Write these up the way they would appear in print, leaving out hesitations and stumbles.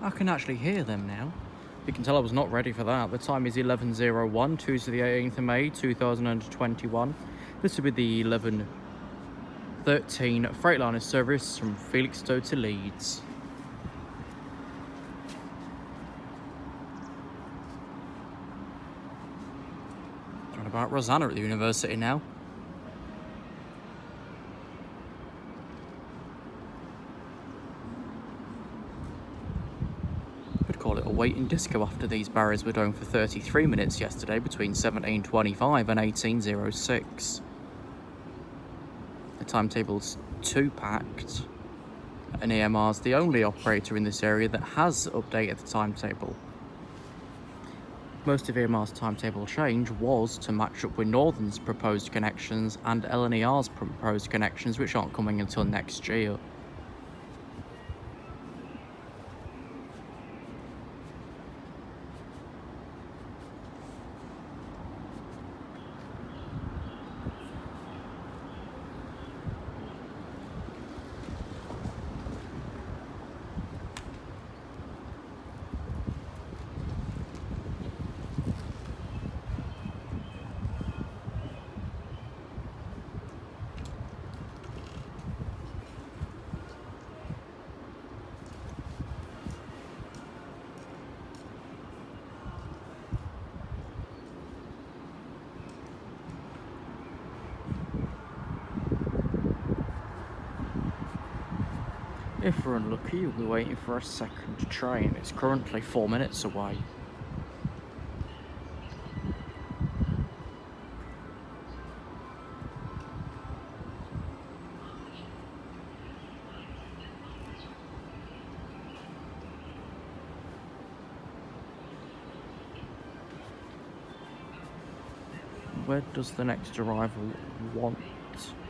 I can actually hear them now. You can tell I was not ready for that. The time is 11:01, Tuesday the 18th of May 2021. This will be the 11:13 Freightliner service from Felixstowe to Leeds. Talking about Rosanna at the university now. Call it a waiting disco after these barriers were down for 33 minutes yesterday between 17:25 and 18:06. The timetable's too packed, and EMR's the only operator in this area that has updated the timetable. Most of EMR's timetable change was to match up with Northern's proposed connections and LNER's proposed connections, which aren't coming until next year. If we're unlucky, you'll be waiting for a second train. It's currently 4 minutes away. Where does the next arrival want?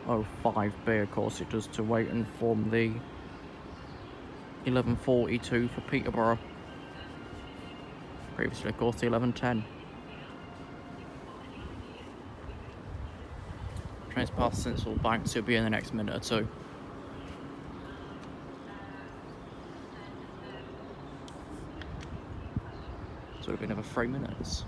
Oh, 5B, of course it does, to wait and form the 11:42 for Peterborough. Previously, of course, the 11:10. Train's past Sensible Bank, so it'll be in the next minute or two. So it'll be another 3 minutes.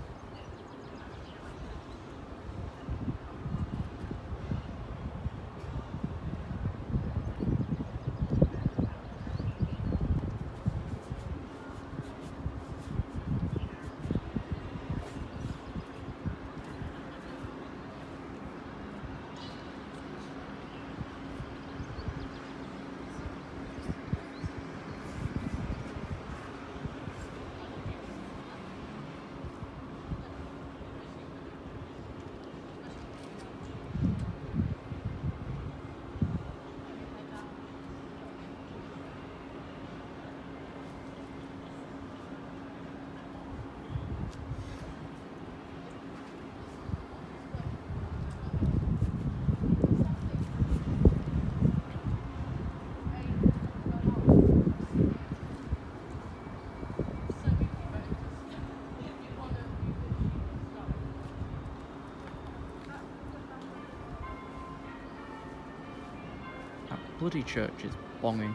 Bloody church is bonging.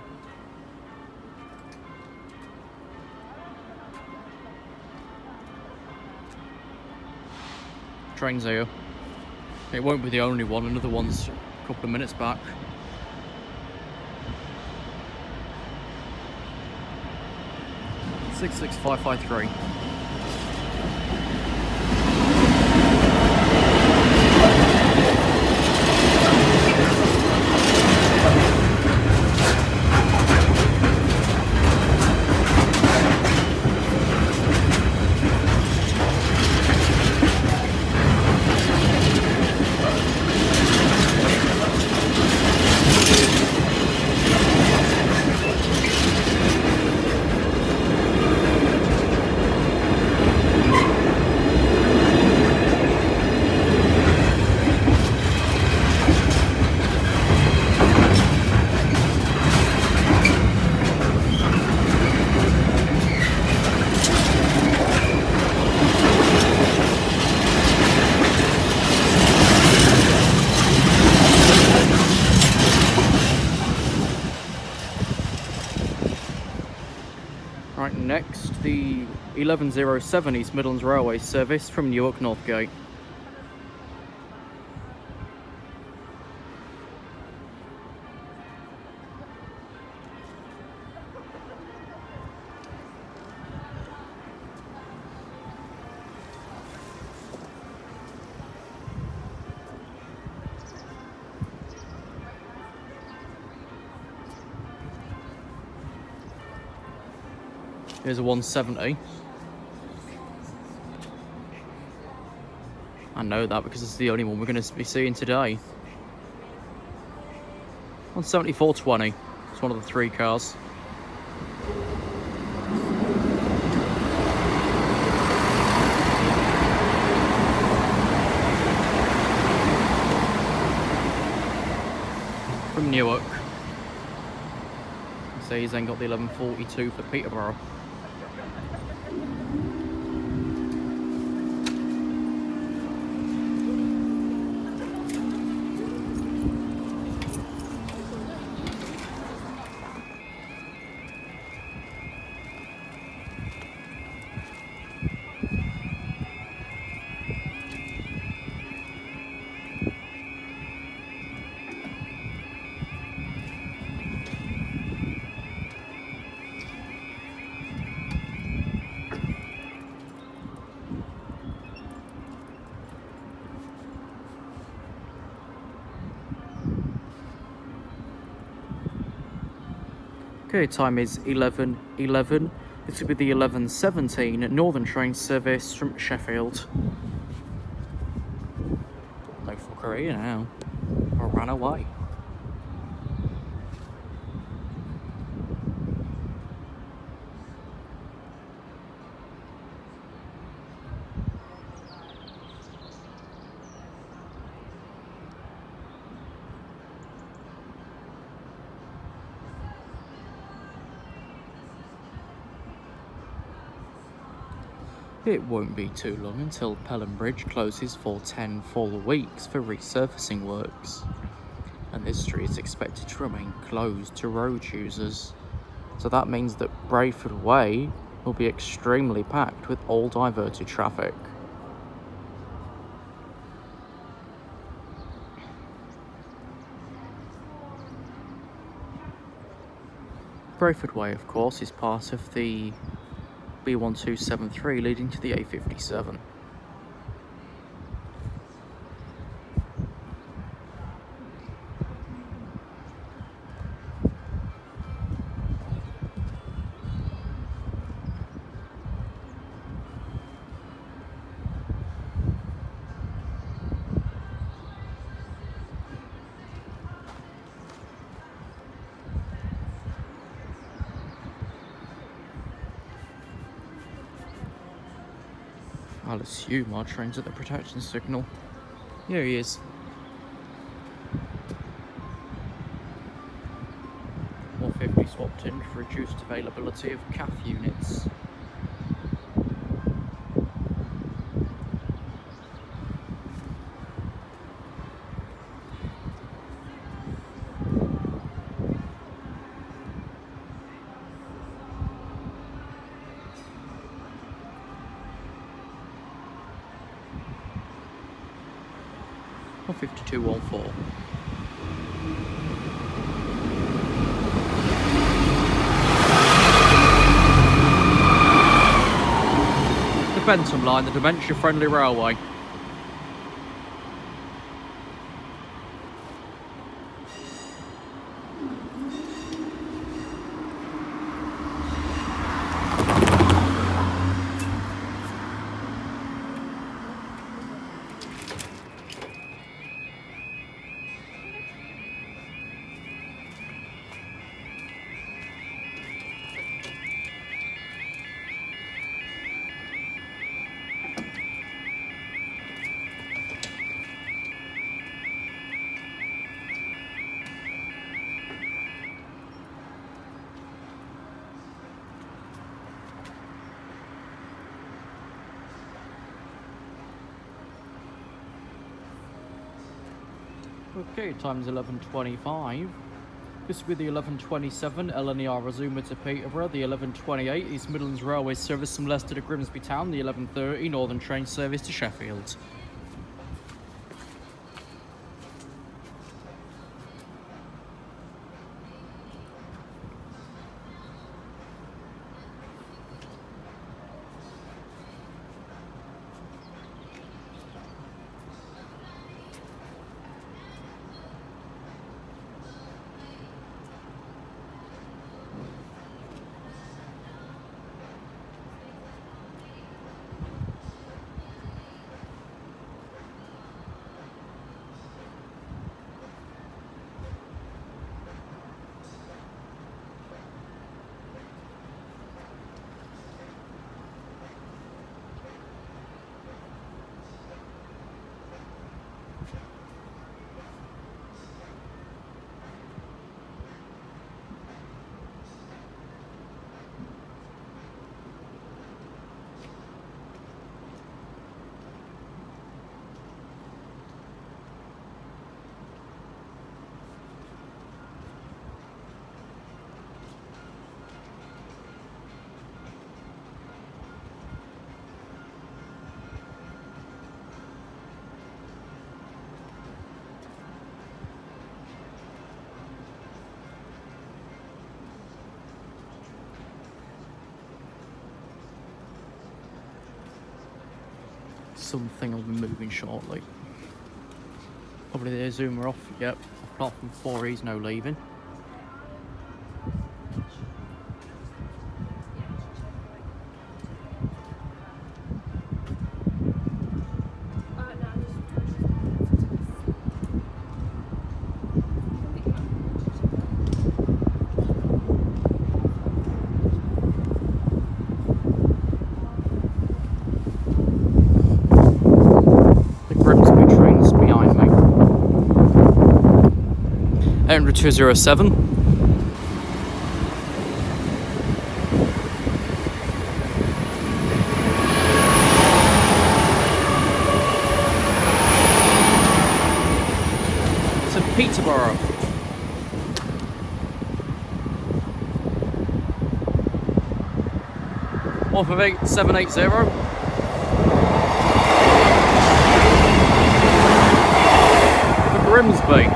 Train's here. It won't be the only one, another one's a couple of minutes back. (66553). next, the 1107 East Midlands Railway service from Newark Northgate. Here's a 170. I know that because it's the only one we're going to be seeing today. 174.20. It's one of the 3 cars. From Newark. So he's then got the 1142 for Peterborough. Okay, time is 11:11. This will be the 1117 Northern train service from Sheffield. No fuckery now. I ran away. It won't be too long until Pelham Bridge closes for 10 full weeks for resurfacing works, and this street is expected to remain closed to road users. So that means that Brayford Way will be extremely packed with all diverted traffic. Brayford Way, of course, is part of the B1273 leading to the A57. I'll assume our train's at the protection signal. Here he is. 150 swapped in for reduced availability of CAF units. Or 5214. The Bentham line, the dementia-friendly railway. Okay, time's 11:25. This will be the 11:27 LNER Azuma to Peterborough, the 11:28 East Midlands Railway service from Leicester to Grimsby Town, the 11:30 Northern Train service to Sheffield. Something will be moving shortly. Probably the Azuma off, yep. Apart from 4, he's no leaving. Enter 207. To Peterborough. Wharf of 8780. For Grimsby.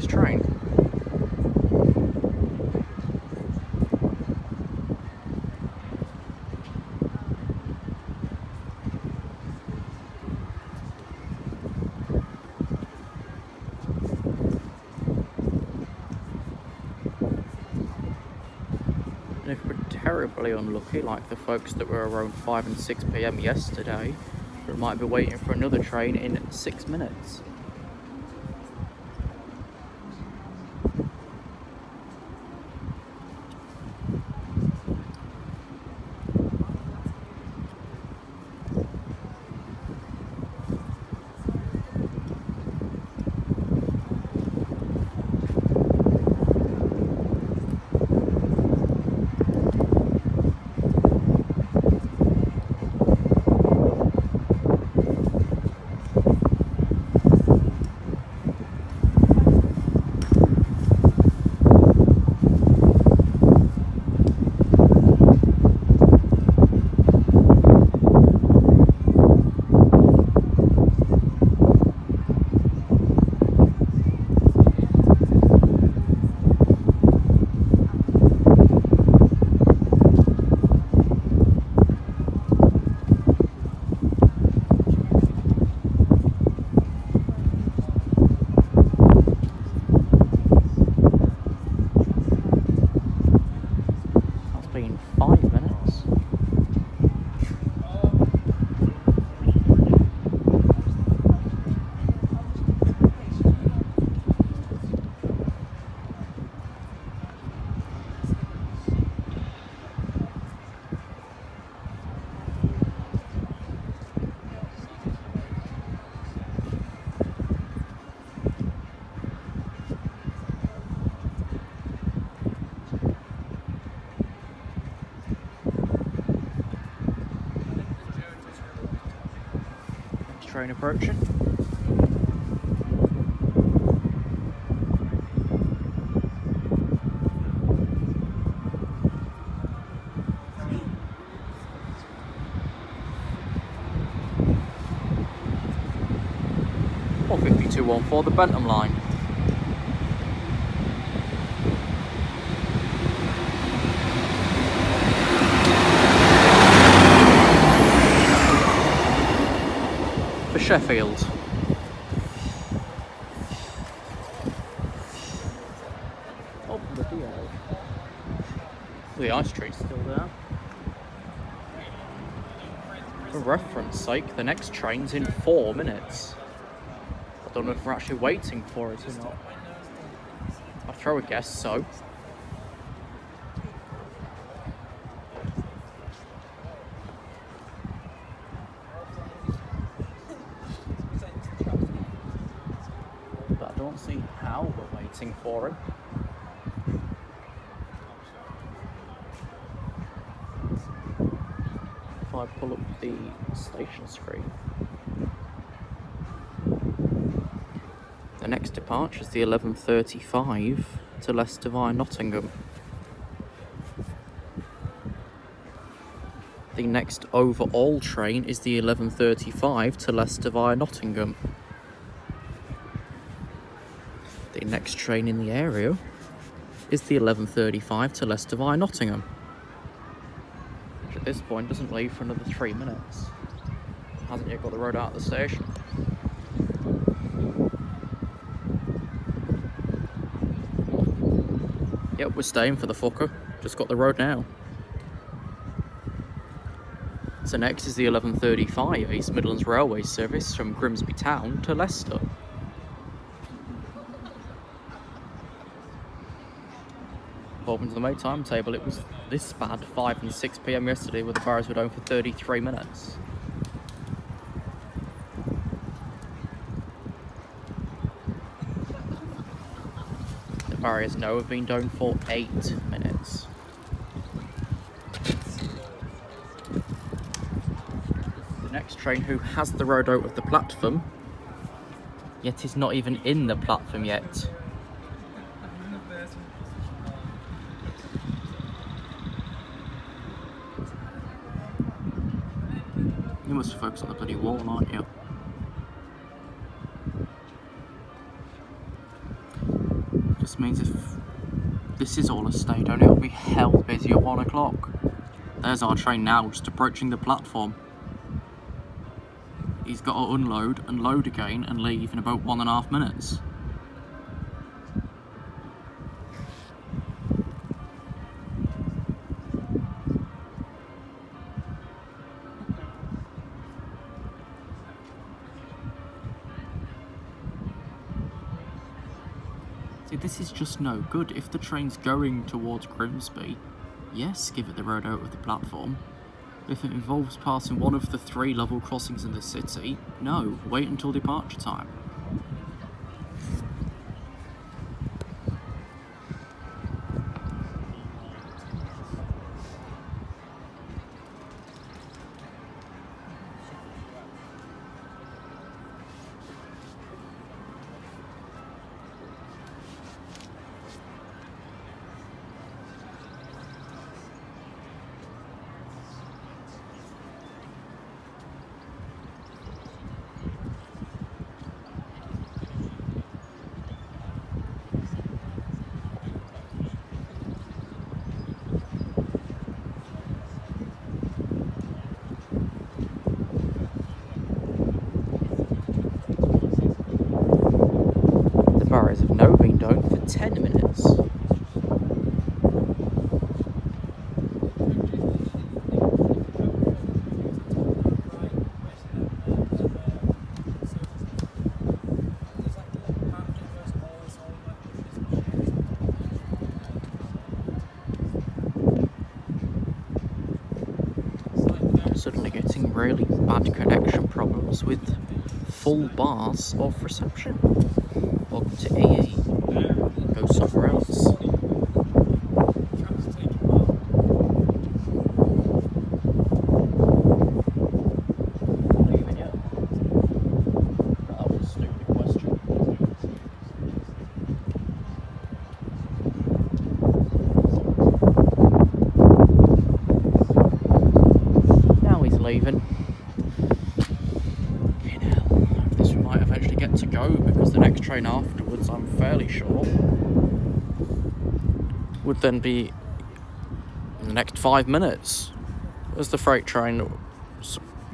Train. And if we're terribly unlucky, like the folks that were around 5 and 6 PM yesterday, we might be waiting for another train in 6 minutes. train approaching. Or 5214, the Bentham line. For Sheffield. Oh, bloody hell. The ice tree's still there. For reference sake, the next train's in 4 minutes. I don't know if we're actually waiting for it or not. I'd throw a guess so. But I don't see how we're waiting for him. If I pull up the station screen. The next departure is the 11:35 to Leicester via Nottingham. The next overall train is the 11:35 to Leicester via Nottingham. The next train in the area is the 11:35 to Leicester via Nottingham, which at this point doesn't leave for another 3 minutes. Hasn't yet got the road out of the station. Yep, we're staying for the fucker. Just got the road now. So next is the 11:35 East Midlands Railway service from Grimsby Town to Leicester. According to the May timetable, it was this bad 5 and 6 PM yesterday, where the barriers were down for 33 minutes. Barriers now have been down for 8 minutes. The next train who has the road out of the platform, yet is not even in the platform yet. You must focus on the bloody wall, aren't you? Just means if this is all a stay down, it'll be hell busy at 1 o'clock. There's our train now, just approaching the platform. He's got to unload and load again and leave in about 1.5 minutes. See, this is just no good. If the train's going towards Grimsby, yes, give it the road out of the platform. If it involves passing one of the 3 level crossings in the city, no, wait until departure time. Barriers have now been down for 10 minutes. Suddenly getting really bad connection problems with full bars of reception. Welcome to EE. Go somewhere else. Leaving yet? train afterwards, I'm fairly sure, would then be in the next 5 minutes. There's the freight train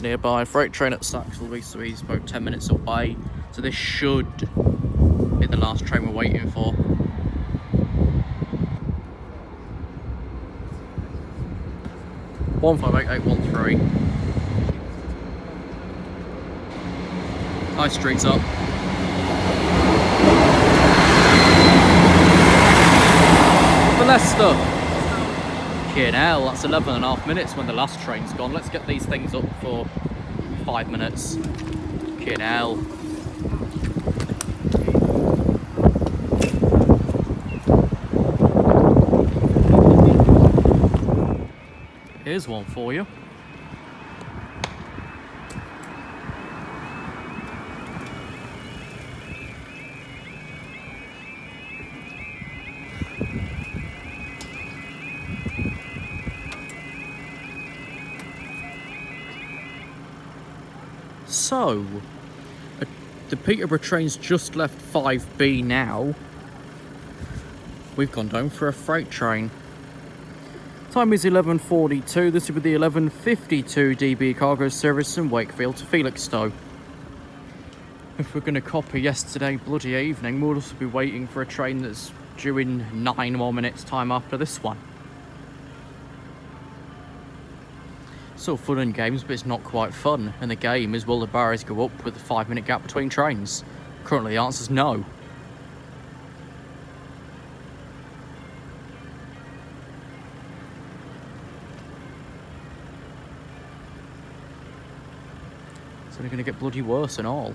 nearby. Freight train at Saxilby, so he's about 10 minutes away. So this should be the last train we're waiting for. (158.813). High Street's up. For Leicester. Fucking hell, that's 11.5 minutes when the last train's gone. Let's get these things up for 5 minutes. Fucking hell. Here's one for you. So, the Peterborough train's just left 5B now. We've gone down for a freight train. Time is 11:42. This will be the 11:52 DB cargo service from Wakefield to Felixstowe. If we're going to copy yesterday bloody evening, we'll also be waiting for a train that's due in 9 more minutes time after this one. So fun and games, but it's not quite fun. And the game is, will the barriers go up with a 5-minute gap between trains? Currently the answer's no. It's only going to get bloody worse and all.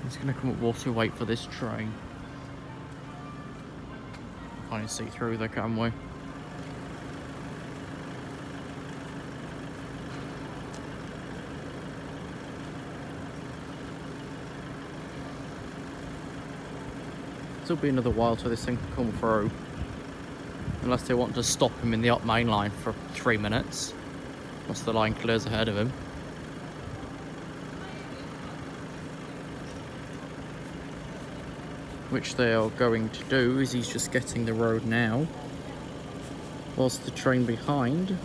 It's going to come up whilst we wait for this train. Can't even see through there, can we? It'll be another while till this thing can come through. Unless they want to stop him in the up main line for 3 minutes. Once the line clears ahead of him. Which they are going to do, is he's just getting the road now, whilst the train behind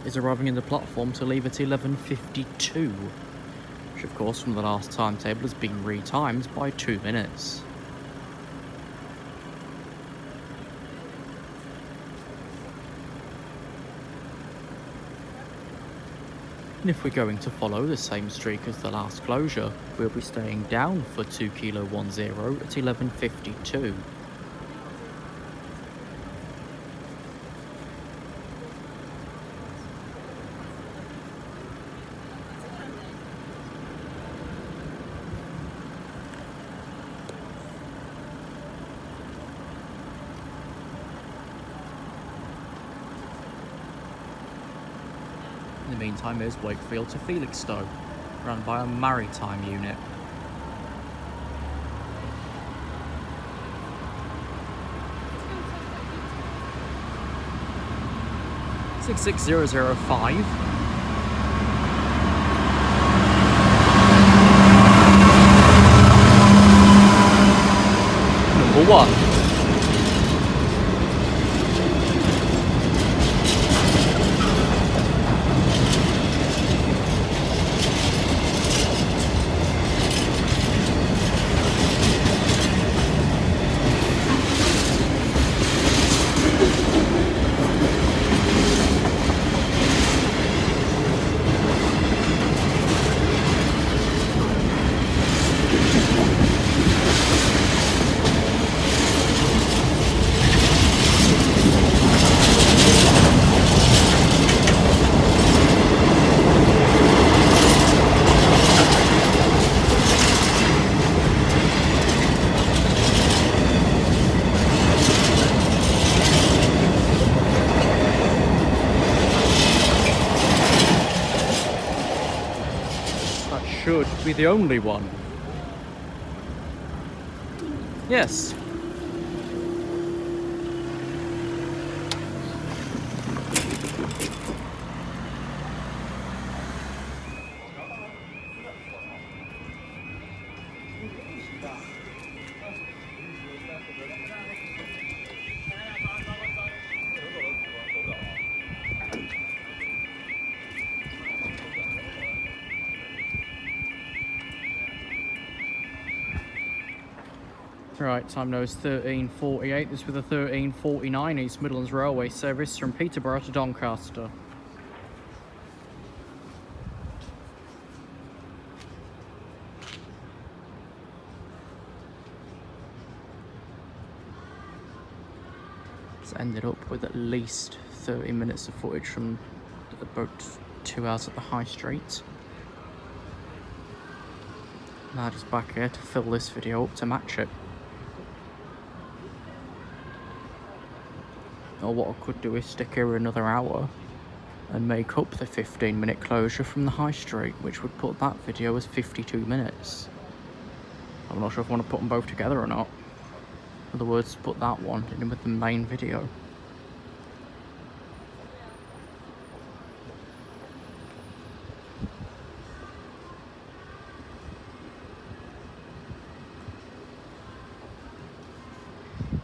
is arriving in the platform to leave at 11:52, which of course from the last timetable has been retimed by 2 minutes. And if we're going to follow the same streak as the last closure, we'll be staying down for 2 Kilo 10 at 11:52. In the meantime, here's Wakefield to Felixstowe, run by a maritime unit. (66005). Number 1. should be the only one. Yes. Right, time now is 13:48. This with a 13:49 East Midlands Railway service from Peterborough to Doncaster. It's ended up with at least 30 minutes of footage from about 2 hours at the High Street. Now just back here to fill this video up to match it. Or what I could do is stick here another hour and make up the 15-minute closure from the High Street, which would put that video as 52 minutes. I'm not sure if I want to put them both together or not. In other words, put that one in with the main video.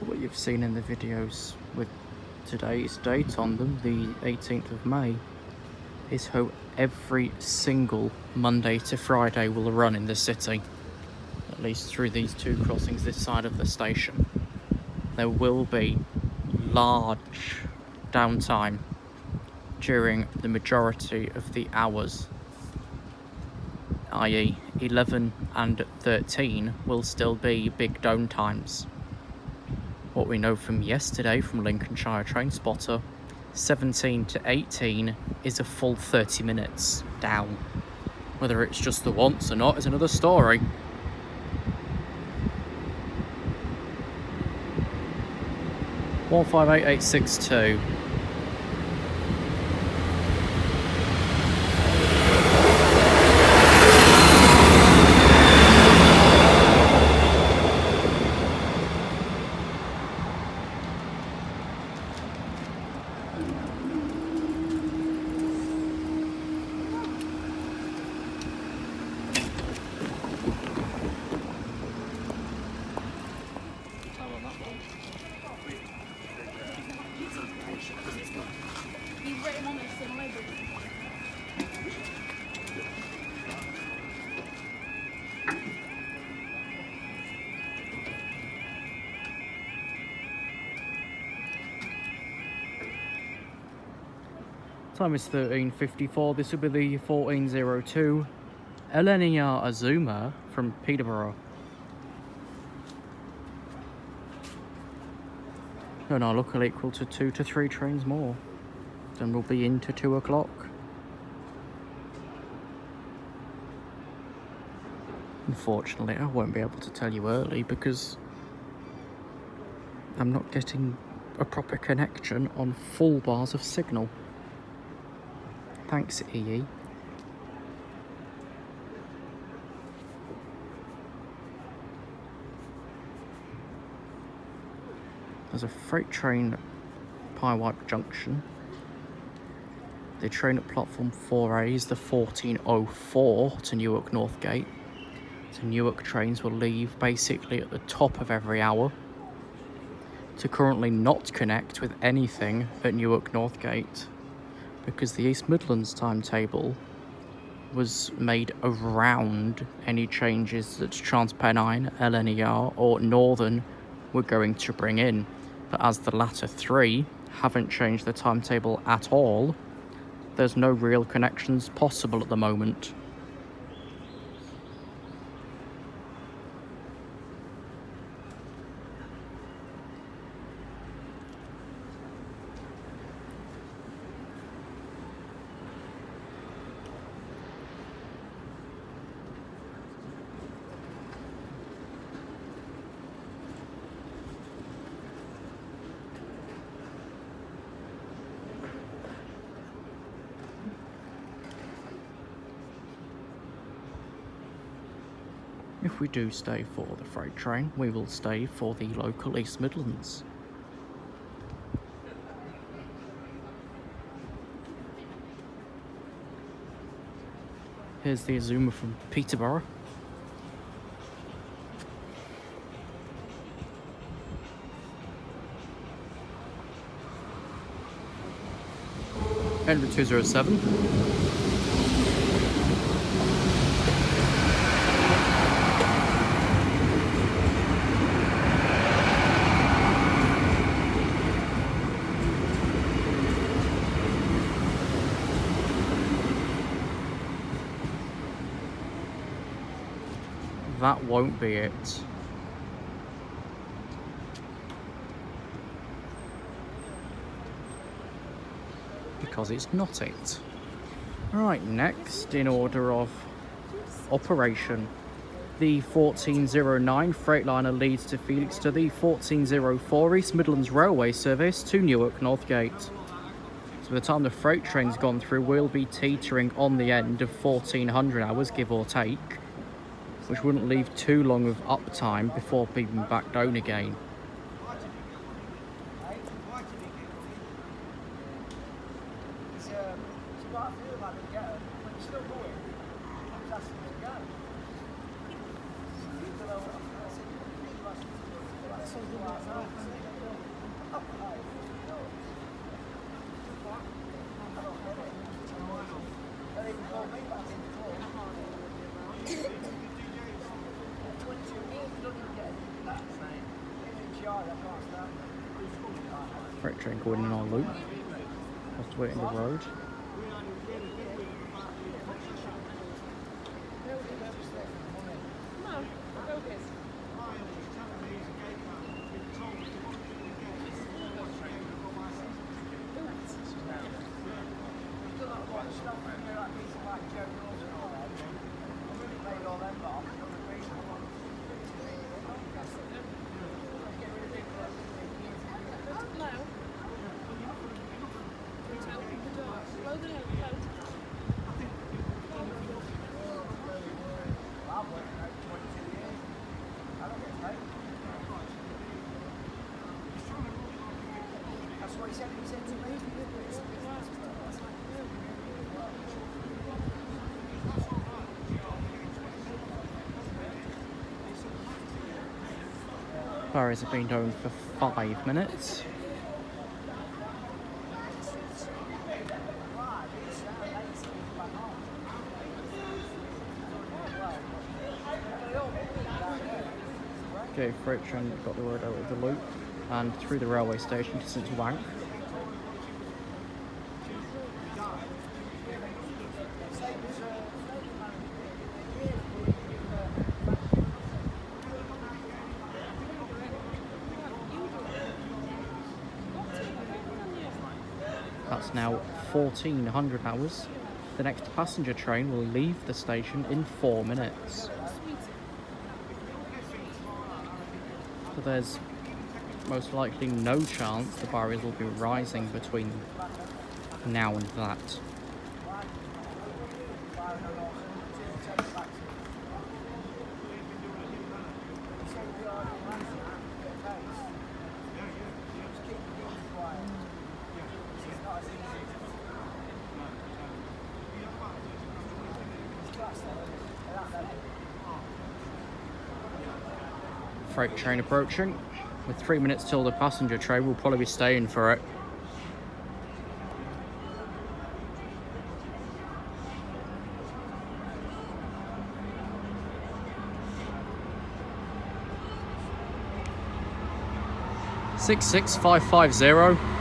What you've seen in the videos with today's date on them, the 18th of May, is how every single Monday to Friday will run in the city, at least through these two crossings this side of the station. There will be large downtime during the majority of the hours, i.e. 11 and 13 will still be big downtimes. What we know from yesterday from Lincolnshire train spotter, 17 to 18 is a full 30 minutes down. Whether it's just the once or not is another story. One 58862. Time is 13:54. This will be the 1402 LNER Azuma from Peterborough. And our luck will equal to 2 to 3 trains more. Then we'll be into 2 o'clock. Unfortunately, I won't be able to tell you early because I'm not getting a proper connection on full bars of signal. Thanks, EE. There's a freight train at Pyewipe Junction. The train at platform 4A is the 1404 to Newark Northgate. So Newark trains will leave basically at the top of every hour to currently not connect with anything at Newark Northgate, because the East Midlands timetable was made around any changes that TransPennine, LNER or Northern were going to bring in. But as the latter three haven't changed the timetable at all, there's no real connections possible at the moment. If we do stay for the freight train, we will stay for the local East Midlands. Here's the Azuma from Peterborough. Henry 207. That won't be it. Because it's not it. Right, next in order of operation, the 1409 Freightliner leads to Felix to the 1404 East Midlands Railway service to Newark Northgate. So by the time the freight train's gone through, we'll be teetering on the end of 1400 hours, give or take, which wouldn't leave too long of uptime before being back down again. Freight train going in our loop. Have to wait in the road. Barriers have been down for 5 minutes. Okay, freight train got the road out of the loop and through the railway station to St Wank. That's now 1400 hours. The next passenger train will leave the station in 4 minutes. So there's most likely no chance the barriers will be rising between now and that. Freight train approaching. With 3 minutes till the passenger train, we'll probably be staying for it. Six 6550.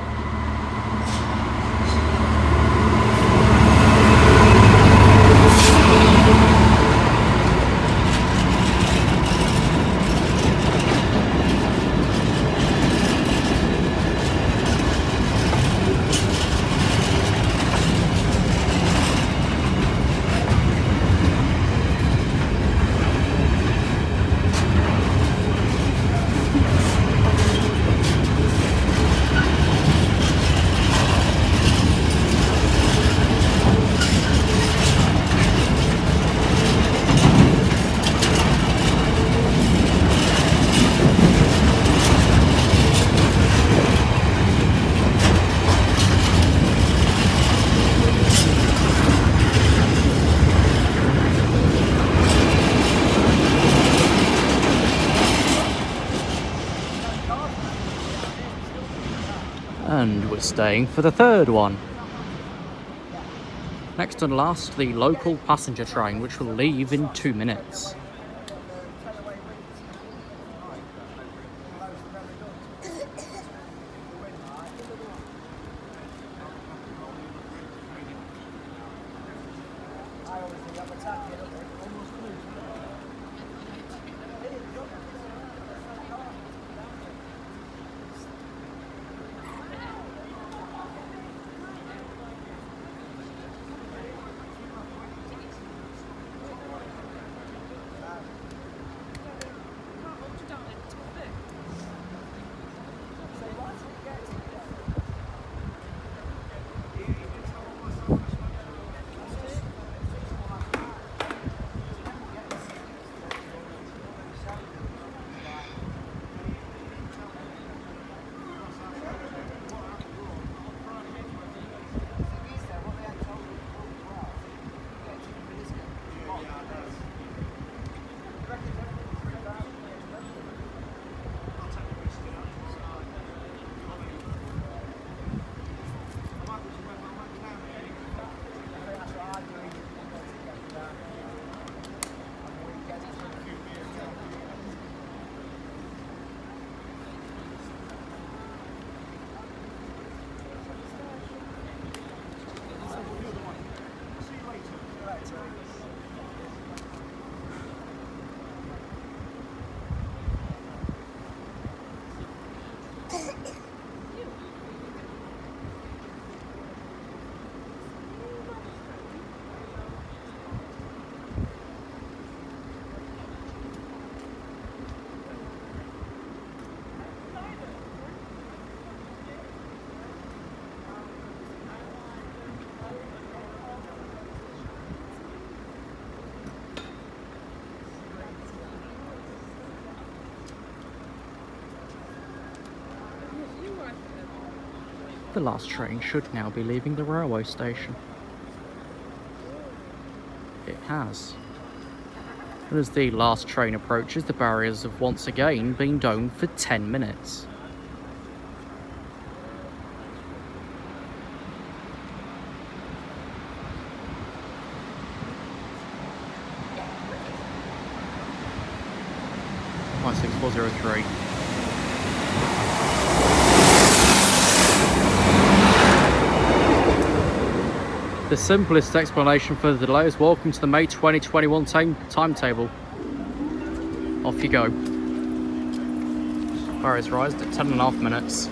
we're staying for the third one. Next and last, the local passenger train, which will leave in 2 minutes. The last train should now be leaving the railway station. It has. And as the last train approaches, the barriers have once again been domed for 10 minutes. Line 6403. The simplest explanation for the delay is welcome to the May 2021 timetable. Off you go. Barriers rised at 10.5 minutes.